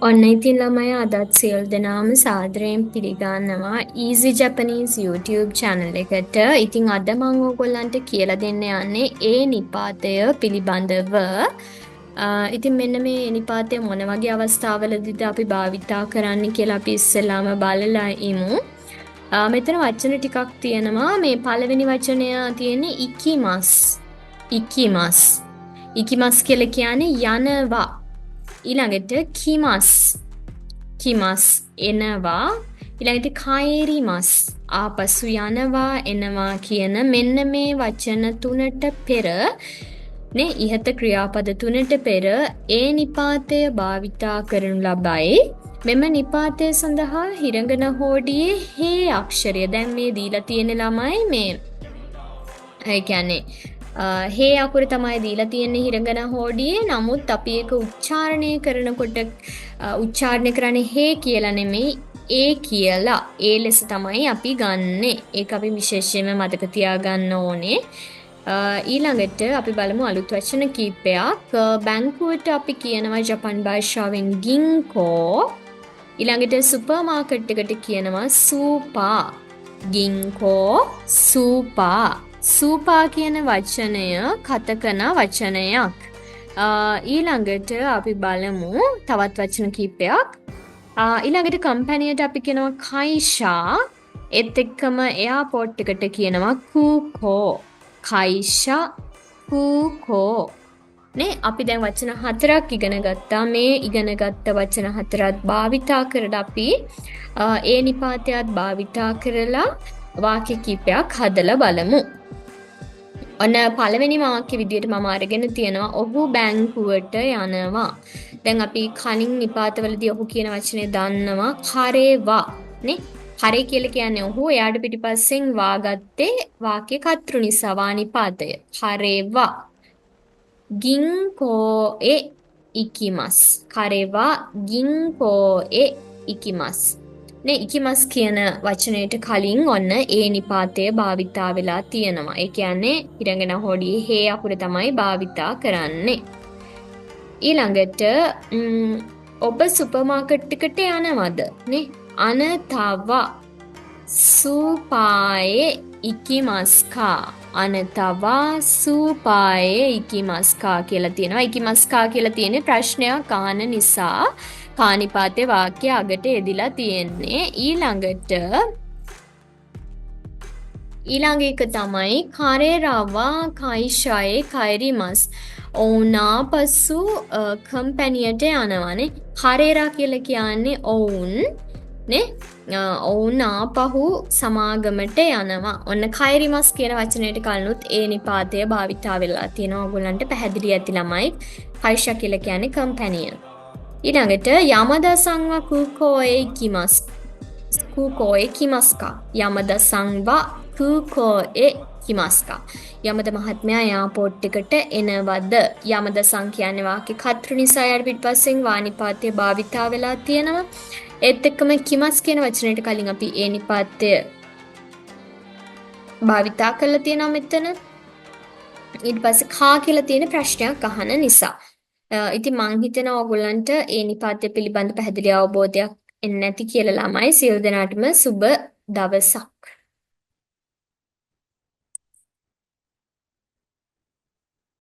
ඔන්න ඉතින් ළමයි අදත් සියලු දෙනාම සාදරයෙන් පිළිගන්නවා Easy Japanese YouTube channel එකට. ඉතින් අද මම ඕගොල්ලන්ට කියලා දෙන්න යන්නේ ඒ නිපාතය පිළිබඳව. ඉතින් මෙන්න මේ නිපාතය මොන වගේ අවස්ථාවලදීද අපි භාවිතා කරන්න කියලා අපි ඉස්සෙල්ලාම බලලා ඉමු. මෙතන වචන ටිකක් තියෙනවා. මේ පළවෙනි වචනය තියෙන්නේ ඉකිමස්. ඉකිමස්. ඉකිමස් කියලා කියන්නේ යනවා. ඊළඟට කිමස් කිමස් එනවා ඊළඟට කයිරිමස් ආපසු යනවා එනවා කියන මෙන්න මේ වචන තුනට පෙර නේ ඉහත ක්‍රියාපද තුනට පෙර ඒ නිපාතය භාවිතා කරනු ලබයි මෙම නිපාතය සඳහා හිරඟන හෝඩියේ හේ අක්ෂරය දැන් මේ දීලා තියෙන ළමයි මේ ඒ කියන්නේ හේ අකුර තමයි දීලා තියෙන්නේ හිරඟන හෝඩියේ. නමුත් අපි ඒක උච්චාරණය කරනකොට උච්චාරණය කරන්නේ හේ කියලා නෙමෙයි ඒ කියලා. ඒ ලෙස තමයි අපි ගන්නෙ. ඒක අපි විශේෂයෙන්ම මතක තියාගන්න ඕනේ. ඊළඟට අපි බලමු අලුත් වචන කීපයක්. බැංකුවට අපි කියනවා ජපන් භාෂාවෙන් ගින්කෝ. ඊළඟට සුපර් මාකට් එකට කියනවා සූපා. ගින්කෝ සූපා. සූපා කියන වචනය කතකන වචනයක්. ඊළඟට අපි බලමු තවත් වචන කීපයක්. ඊළඟට කම්පැනියට අපි කියනවා කයිෂා. ඒත් එක්කම එයාපෝට් එකට කියනවා කූකෝ. කයිෂා කූකෝ. නේ අපි දැන් වචන 4ක් ඉගෙන ගත්තා. මේ ඉගෙනගත්ත වචන 4ත් භාවිතා කරලා අපි ඒ නිපාතයත් භාවිතා කරලා වාක්‍ය කීපයක් හදලා බලමු. ඔන්න පළවෙනි වාක්‍ය විදියට මම අරගෙන තියෙනවා ඔහු බැංකුවට යනවා. දැන් අපි කලින් නිපාතවලදී ඔහු කියන වචනේ දන්නවා කරේවා නේ. කරේ කියලා කියන්නේ ඔහු එයාට පිටිපස්සෙන් වාගත්තේ වාක්‍ය කර්තෘ නිසා වා නිපාතය. කරේවා. ගින්කෝ ඒ ඉකිමස්. කරේවා ගින්කෝ ඒ ඉකිමස්. නේ ඉකිමස් කියන වචනයට කලින් ඔන්න ඒ නිපාතය භාවිතා වෙලා තියෙනවා. ඒ කියන්නේ හිරඟන හොඩියේ හේ අකුර තමයි භාවිතා කරන්නේ. ඊළඟට ඔබ සුපර් මාකට් එකට යනවද? නේ අනතවා සූපායේ ඉකිමස්කා. අනතවා සූපායේ ඉකිමස්කා කියලා තියෙනවා. ඉකිමස්කා කියලා තියෙන්නේ ප්‍රශ්නයක් අහන නිසා කානිපාතේ වාක්‍ය අගට එදිලා තියෙන්නේ. ඊළඟ එක තමයි කරේරවා කයිෂායේ කයිරිමස්. ඔවුනා පසු කම්පැනියට යනවානේ. කරේරා කියලා කියන්නේ ඔවුන් නේ ඔවුන් ආපහු සමාගමට යනවා. ඔන්න කයිරිමස් කියන වචනයට කලිනුත් ඒ නිපාතය භාවිතා වෙලා තියෙනවා. ඔයගොල්ලන්ට පැහැදිලි ඇති ළමයි. කයිෂා කියලා කියන්නේ කම්පැනිය. ඊළඟට යමදා සංවා කුකෝයේ කිමස්. කුකෝයේ කිමස්කා. යමදා සංවා කුකෝයේ කිමස්කා. යමද මහත්මයා එයාපෝට් එකට එනවද? යමද සං කියන්නේ වාක්‍ය කර්තෘ නිසා යාට පිටපස්සෙන් වානිපාතය භාවිතා වෙලා තියෙනවා. ඒත් එක්කම කිමස් කියන වචනයට කලින් අපි ඒ නිපාතය භාවිතා කරලා තියෙනවා මෙතන. ඊට පස්සේ කා කියලා තියෙන ප්‍රශ්නයක් අහන නිසා. ඉතින් මං හිතනවා ඔයගොල්ලන්ට ඒ නිපාතය පිළිබඳ පැහැදිලි අවබෝධයක් එන්නේ නැති කියලා ළමයි. සියලු දෙනාටම සුබ දවසක්.